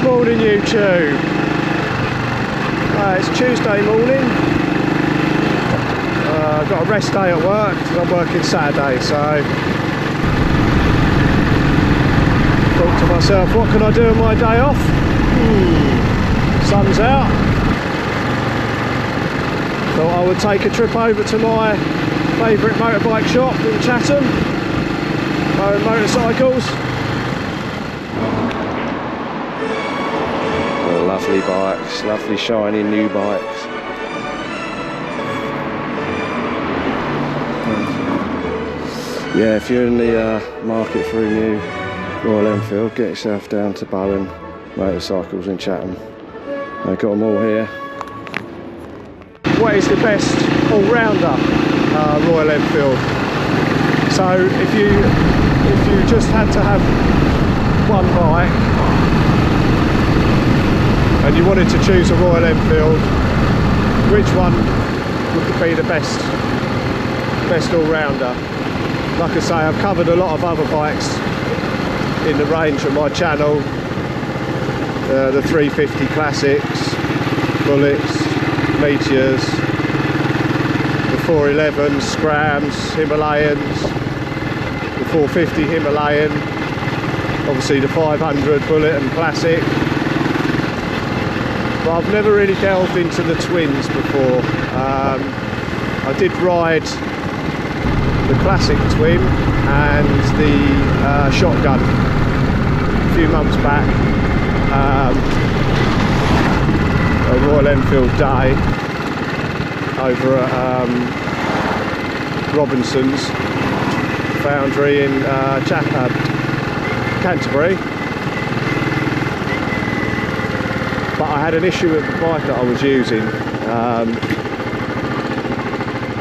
Morning YouTube. It's Tuesday morning. I've got a rest day at work because I'm working Saturday, so thought to myself, what can I do on my day off? Sun's out. Thought I would take a trip over to my favourite motorbike shop in Chatham, Bowen Motorcycles. Lovely bikes, lovely shiny new bikes. Yeah, if you're in the market for a new Royal Enfield, get yourself down to Bowen Motorcycles in Chatham. They've got them all here. What is the best all-rounder Royal Enfield? So if you just had to have one bike and you wanted to choose a Royal Enfield, which one would be the best all-rounder? Like I say, I've covered a lot of other bikes in the range of my channel. The 350 Classics, Bullets, Meteors, the 411s, Scrams, Himalayans, the 450 Himalayan, obviously the 500 Bullet and Classic. But I've never really delved into the twins before. I did ride the Classic twin and the shotgun a few months back. A Royal Enfield day over at Robinson's Foundry in Canterbury. But I had an issue with the bike that I was using,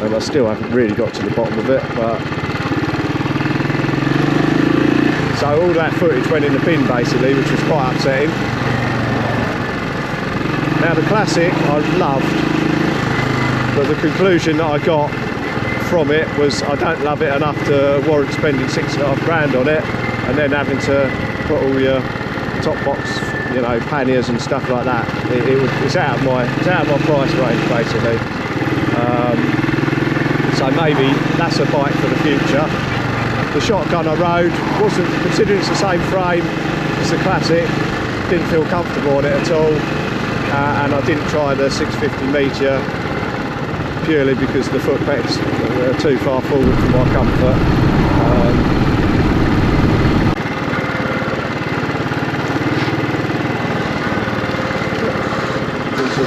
and I still haven't really got to the bottom of it. But so all that footage went in the bin basically, which was quite upsetting. Now the Classic I loved, but the conclusion that I got from it was I don't love it enough to warrant spending £6.5 grand on it, and then having to put all your top box, you know, panniers and stuff like that. It's out of my price range basically. So maybe that's a bike for the future. The shotgun I rode wasn't, considering it's the same frame as the Classic, didn't feel comfortable on it at all, and I didn't try the 650 Meteor purely because the foot pegs were too far forward for my comfort.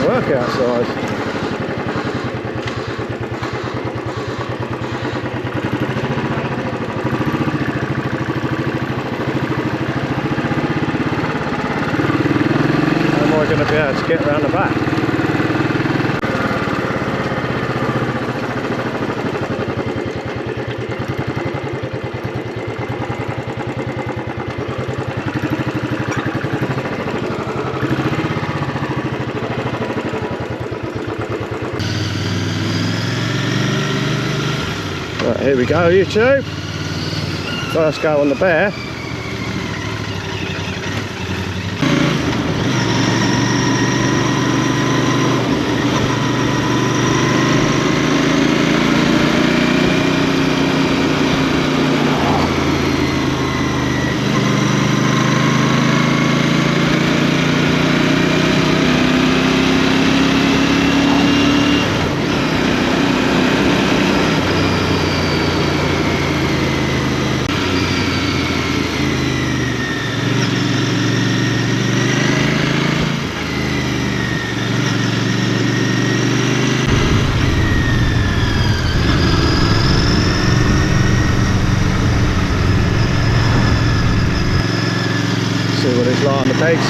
Work outside. How am I going to be able to get around the back? Here we go, YouTube. First go on the bear. See what it's like on the pegs.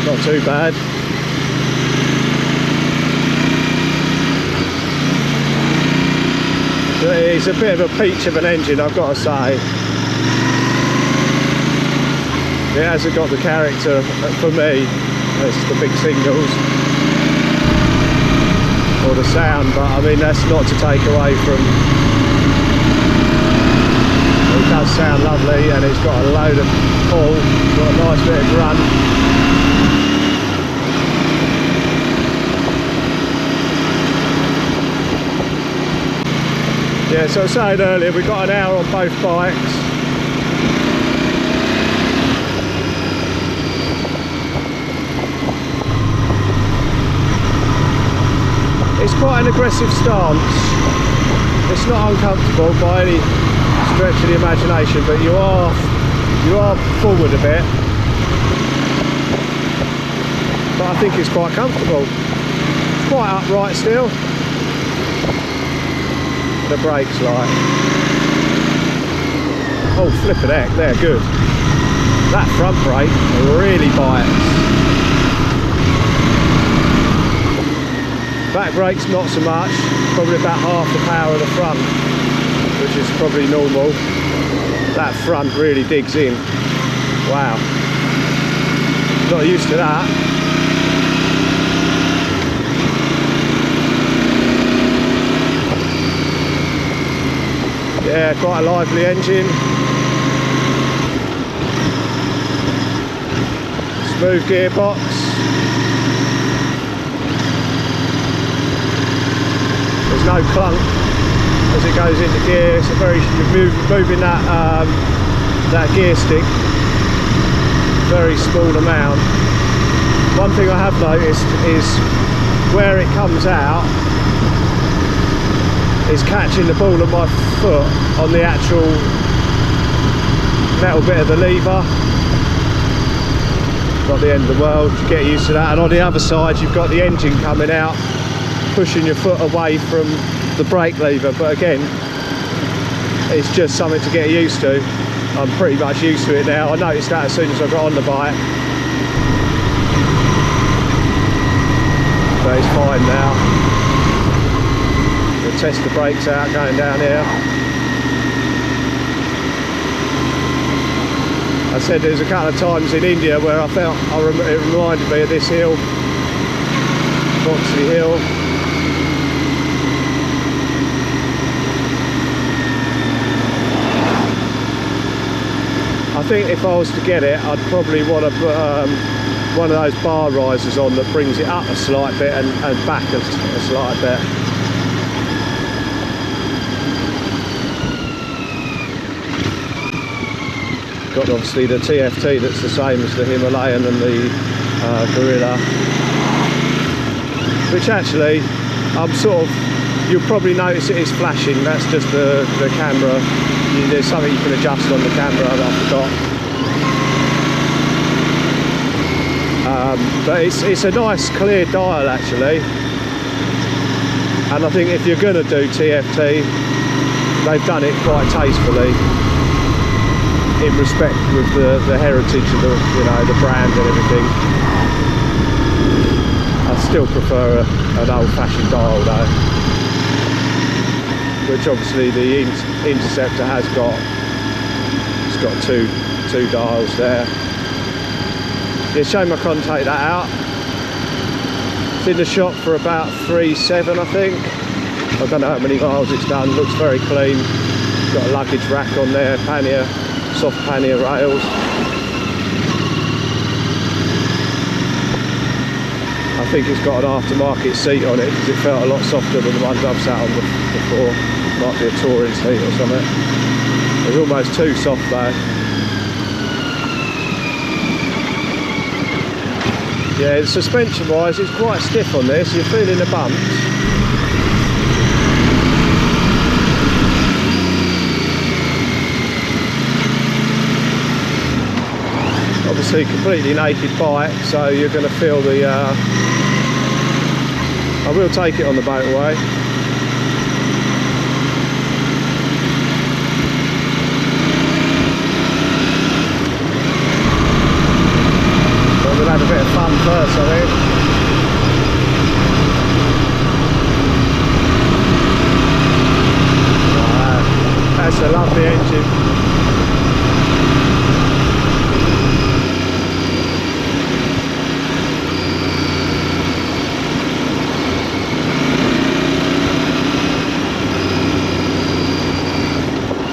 Not too bad. It's a bit of a peach of an engine, I've got to say. It hasn't got the character for me as the big singles or the sound, but I mean that's not to take away from It does sound lovely, and it's got a load of pull, got a nice bit of grunt. Yeah, so I was saying earlier, we've got an hour on both bikes. It's quite an aggressive stance. It's not uncomfortable by any stretch of the imagination, but you are forward a bit. But I think it's quite comfortable. It's quite upright still. The brakes like. Oh, flippin' heck, they're good. That front brake really bites. Back brakes not so much, probably about half the power of the front, which is probably normal. That front really digs in. Wow. Not used to that. Yeah, quite a lively engine. Smooth gearbox. There's no clunk as it goes into gear. It's a very moving that gear stick very small amount. One thing I have noticed is where it comes out is catching the ball of my foot on the actual metal bit of the lever. Not the end of the world, you get used to that. And on the other side you've got the engine coming out, pushing your foot away from the brake lever. But again, it's just something to get used to. I'm pretty much used to it now. I noticed that as soon as I got on the bike. But it's fine now. We'll test the brakes out going down here. I said there's a couple of times in India where I felt it reminded me of this hill, Boxley Hill. I think if I was to get it, I'd probably want to put one of those bar risers on that brings it up a slight bit and back a slight bit. Got obviously the TFT that's the same as the Himalayan and the Gorilla, which actually you'll probably notice it is flashing. That's just the camera. There's something you can adjust on the camera that I forgot. But it's a nice clear dial actually, and I think if you're going to do TFT, they've done it quite tastefully in respect with the heritage of the brand and everything. I still prefer an old-fashioned dial though, which obviously the Interceptor has got. It's got two dials there. Yeah, shame I can't take that out. It's in the shop for about 3.7 I think. I don't know how many miles it's done. Looks very clean. Got a luggage rack on there, pannier, soft pannier rails. I think it's got an aftermarket seat on it because it felt a lot softer than the ones I've sat on before. Might be a touring seat or something. It's almost too soft though. Yeah, suspension wise it's quite stiff on this. You're feeling the bumps. Obviously completely naked bike, so you're going to feel the I will take it on the motorway. But we'll have a bit of fun first, I think. Wow, that's a lovely engine.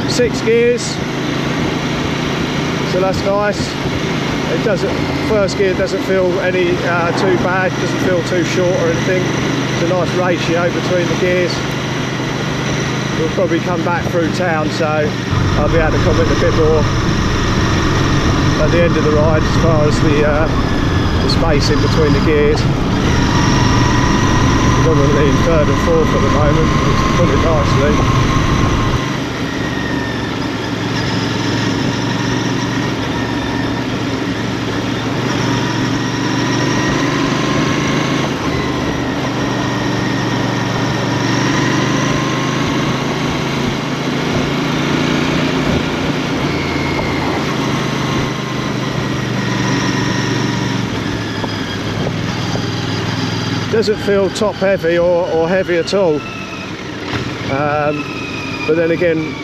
Six gears. so that's nice. It doesn't, first gear doesn't feel any too bad, doesn't feel too short or anything. It's a nice ratio between the gears. We'll probably come back through town, so I'll be able to comment a bit more at the end of the ride as far as the space in between the gears. Predominantly in third and fourth at the moment, it's put it nicely. Doesn't feel top heavy or heavy at all, but then again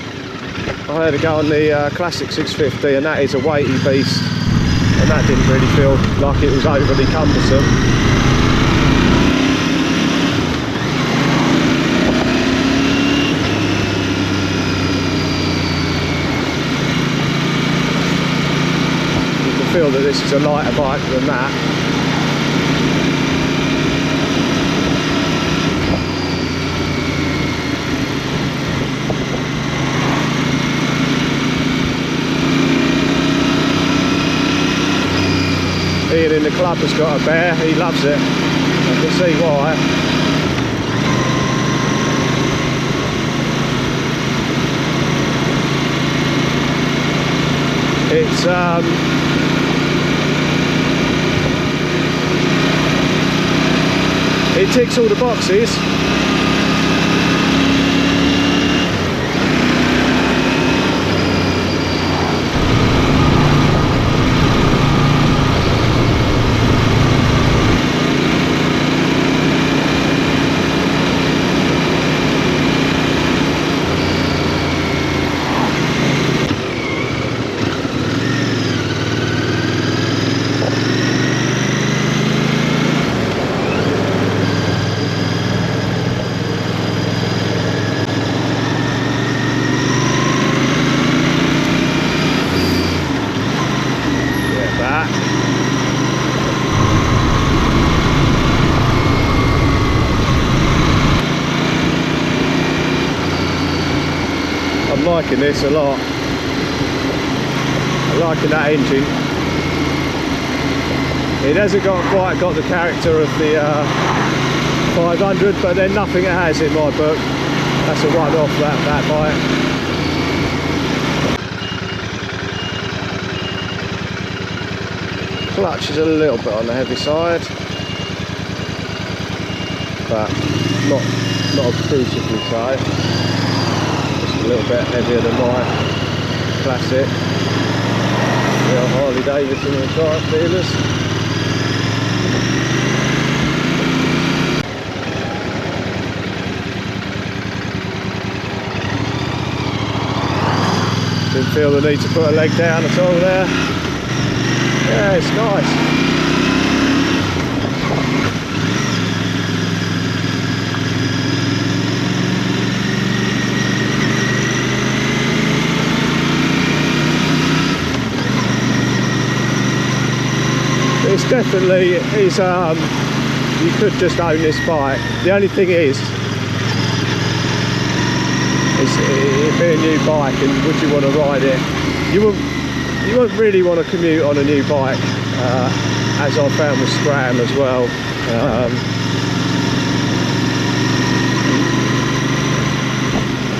I had to go on the classic 650, and that is a weighty beast, and that didn't really feel like it was overly cumbersome. You can feel that this is a lighter bike than that. Ian in the club has got a bear, he loves it, I can see why. It ticks all the boxes. I'm liking this a lot. I'm liking that engine. It hasn't quite got the character of the 500, but then nothing it has in my book. That's a one-off, that bike. Clutch is a little bit on the heavy side, but not obtrusively so. Just a little bit heavier than my classic. The old Harley Davidson and Triumph dealers. Didn't feel the need to put a leg down at all there. Yeah, it's nice. It's definitely you could just own this bike. The only thing is it'd be a new bike, and would you want to ride it? You wouldn't really want to commute on a new bike, as I found with Scram as well.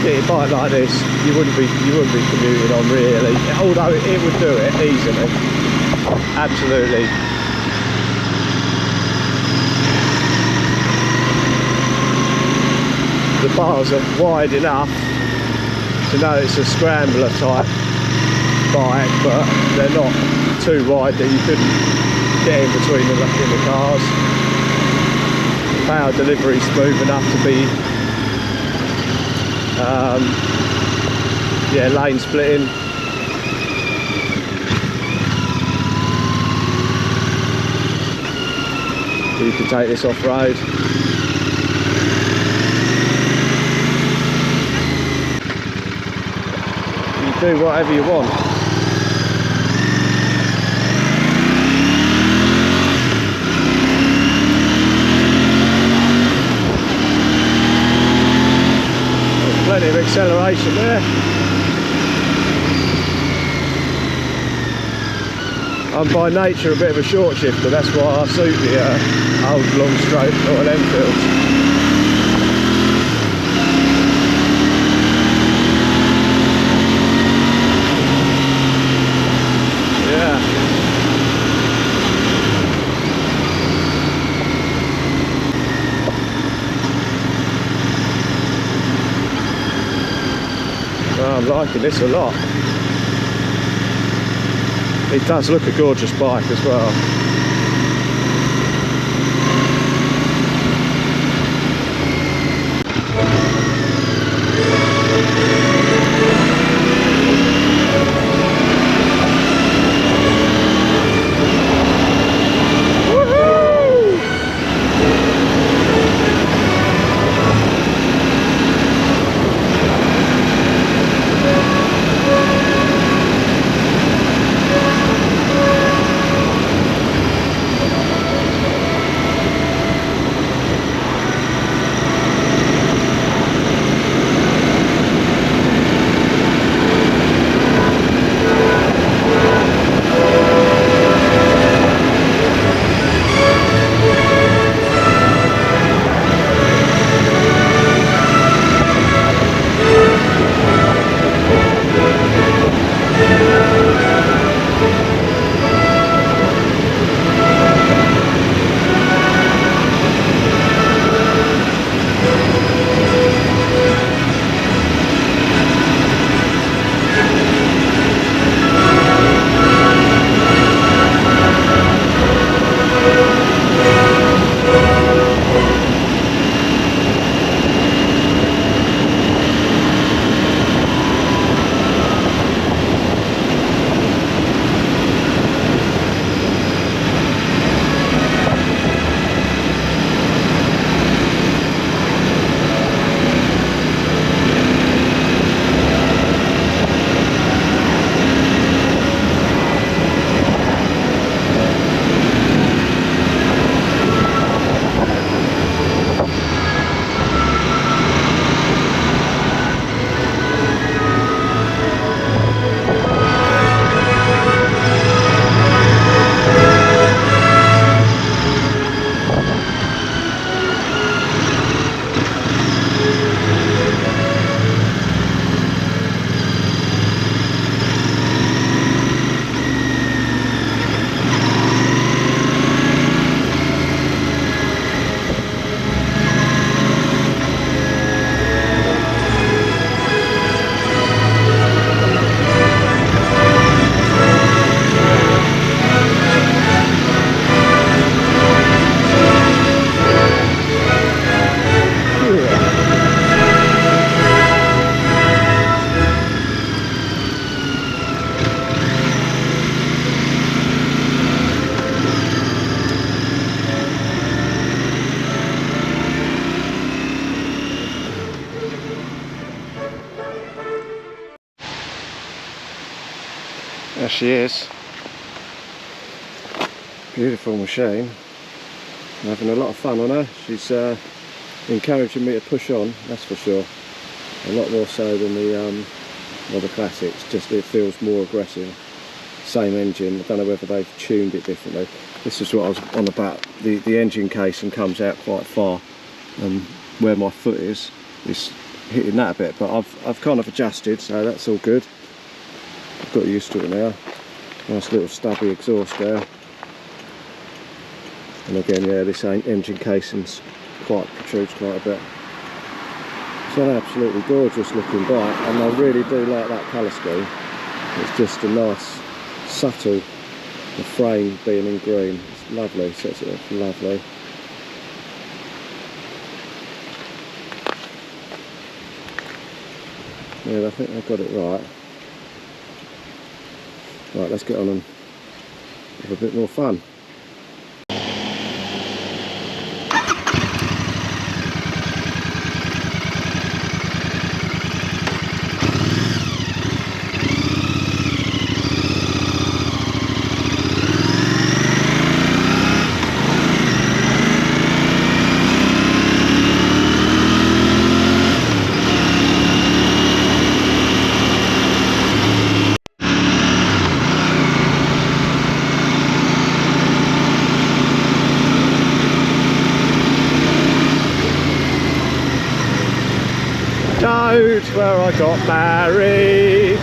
A bike like this, you wouldn't be commuting on really. Although it would do it easily, absolutely. The bars are wide enough to know it's a scrambler type bike, but they're not too wide that you couldn't get in between the cars. Power delivery smooth enough to be yeah, lane splitting. You can take this off road. Do whatever you want. acceleration there. I'm by nature a bit of a short shifter, that's why I suit the old long stroke Royal Enfields. I'm liking this a lot. It does look a gorgeous bike as well. There she is. Beautiful machine. I'm having a lot of fun on her. She's encouraging me to push on, that's for sure. A lot more so than the classics. Just it feels more aggressive. Same engine. I don't know whether they've tuned it differently. This is what I was on about. The engine casing comes out quite far, and where my foot is hitting that a bit. But I've kind of adjusted, so that's all good. I've got used to it now. Nice little stubby exhaust there. And again, yeah, this engine casing's protrudes quite a bit. It's an absolutely gorgeous looking bike, and I really do like that colour scheme. It's just a nice, subtle, the frame being in green. It's lovely, sets it up lovely. Yeah, I think I've got it right. Right, let's get on and have a bit more fun. road where I got married.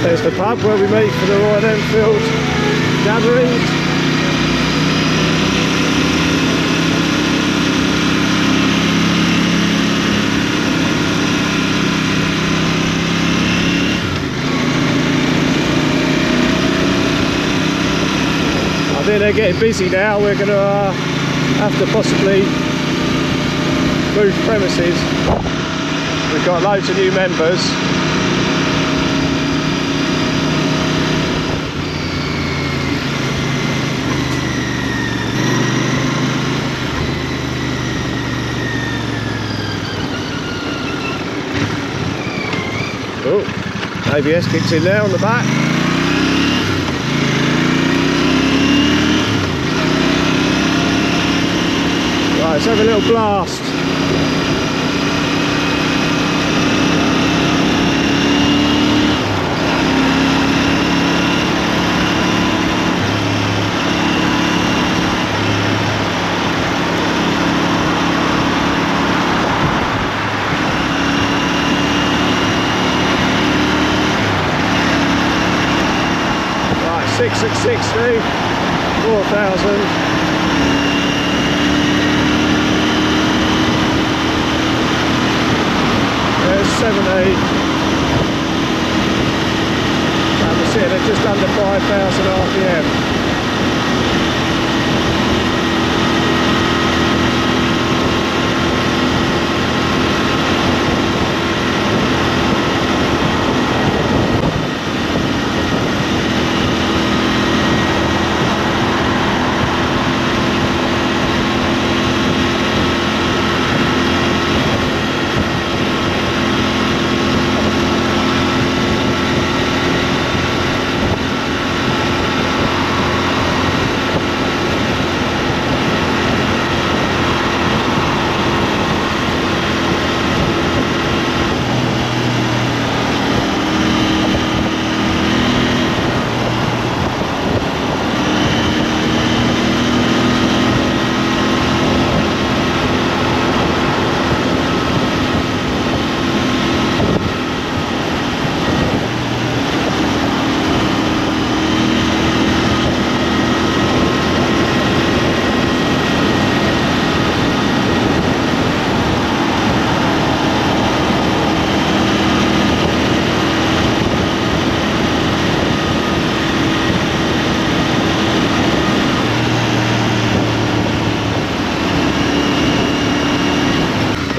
There's the pub where we meet for the Royal Enfield gatherings. I think they're getting busy now. We're going to have to possibly move premises. We've got loads of new members. Oh, ABS kicks in there on the back. Right, let's have a little blast. Right, 6 at 60, 4,000. There's 70, and we're sitting at just under 5,000 RPM.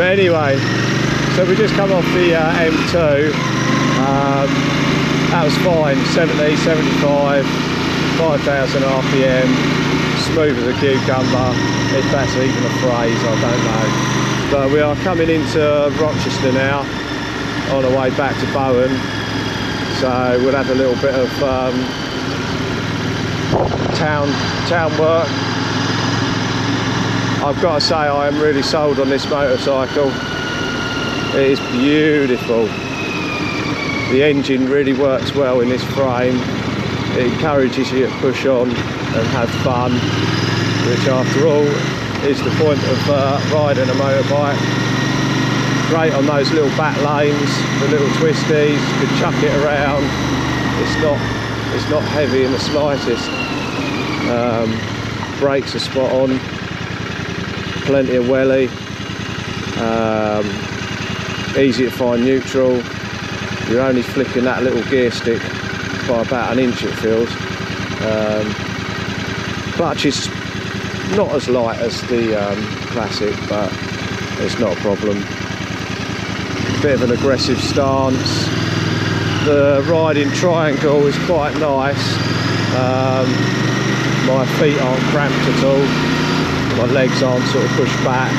But anyway, so we just come off the M2. That was fine, 70, 75, 5,000 RPM, smooth as a cucumber, if that's even a phrase, I don't know. But we are coming into Rochester now, on our way back to Bowen, so we'll have a little bit of town work. I've got to say, I am really sold on this motorcycle. It is beautiful. The engine really works well in this frame. It encourages you to push on and have fun, which after all is the point of riding a motorbike. Great on those little back lanes, the little twisties, you can chuck it around. It's not heavy in the slightest. Brakes are spot on, plenty of welly, easy to find neutral. You're only flicking that little gear stick by about an inch, it feels. Clutch is not as light as the Classic, but it's not a problem. Bit of an aggressive stance. The riding triangle is quite nice. My feet aren't cramped at all. My legs aren't sort of pushed back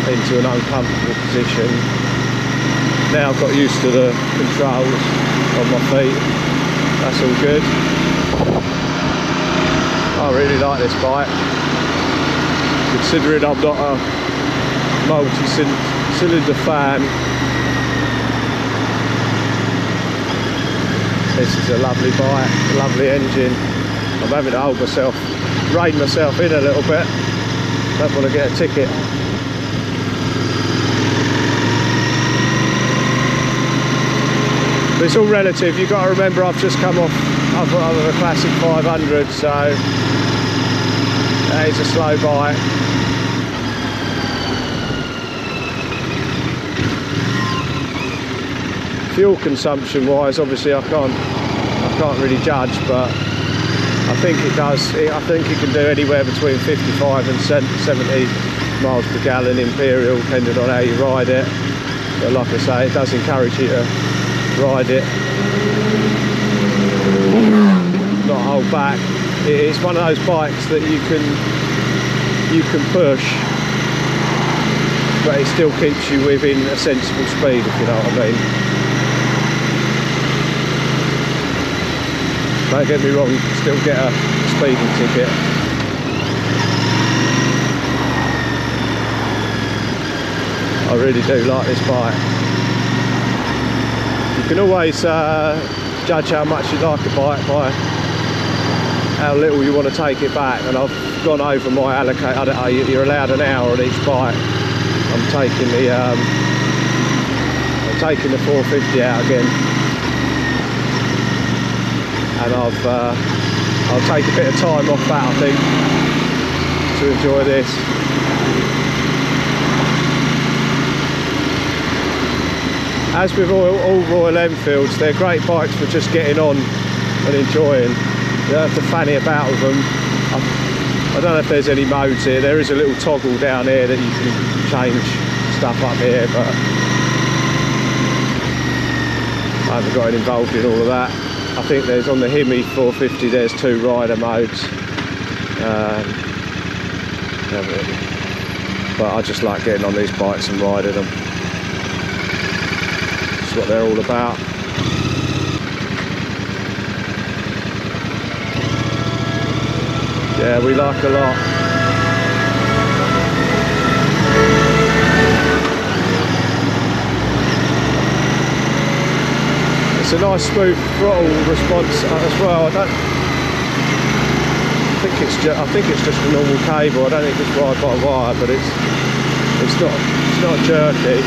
into an uncomfortable position. Now I've got used to the controls on my feet. That's all good. I really like this bike. Considering I'm not a multi-cylinder fan, this is a lovely bike, lovely engine. I'm having to hold myself, rein myself in a little bit. Don't want to get a ticket. But it's all relative. You've got to remember I've just come off of a Classic 500, so that is a slow bike. Fuel consumption wise, obviously I can't really judge, but I think it does. I think it can do anywhere between 55 and 70 miles per gallon imperial, depending on how you ride it. But like I say, it does encourage you to ride it, not hold back. It's one of those bikes that you can push, but it still keeps you within a sensible speed, if you know what I mean. Don't get me wrong, you can still get a speeding ticket. I really do like this bike. You can always judge how much you like a bike by how little you want to take it back, and I've gone over my allocate. I don't know, you're allowed an hour on each bike. I'm taking the 450 out again, and I'll take a bit of time off that, I think, to enjoy this. As with all Royal Enfields, they're great bikes for just getting on and enjoying. You don't have to fanny about with them. I don't know if there's any modes here. There is a little toggle down here that you can change stuff up here, but I haven't got involved in all of that. I think there's on the Hemi 450 there's 2 rider modes, but I just like getting on these bikes and riding them. That's what they're all about. Yeah, we like a lot. It's a nice smooth throttle response as well. I think it's just a normal cable. I don't think it's ride by wire, but it's not jerky.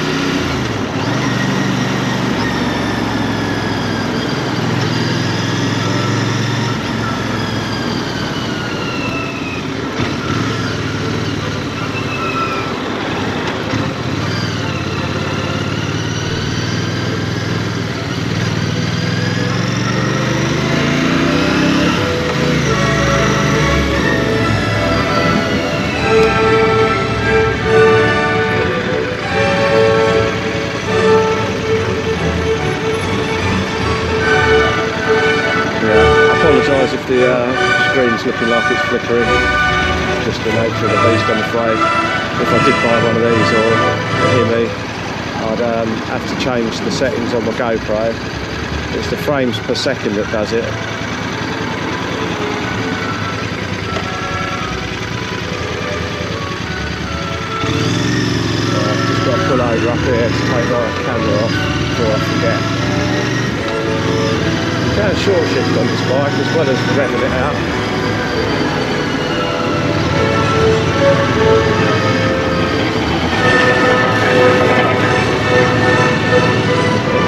screen's looking like it's flickering. Just the nature of the beast, I'm afraid. If I did buy one of these or a Hemi, I'd have to change the settings on my GoPro. It's the frames per second that does it. I've just got to pull over up here to take my camera off before I forget. You can short shift on this bike as well as revving it out.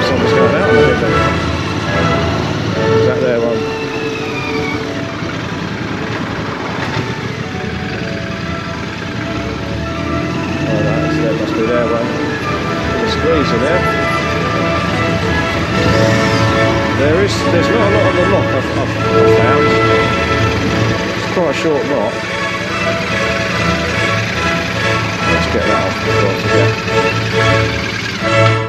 Someone's going out on it then. Is that their one? Oh, that must be their one. There's a squeeze in there. There's not a lot on the lock I've found. It's quite a short knot. Let's get that off before I forget.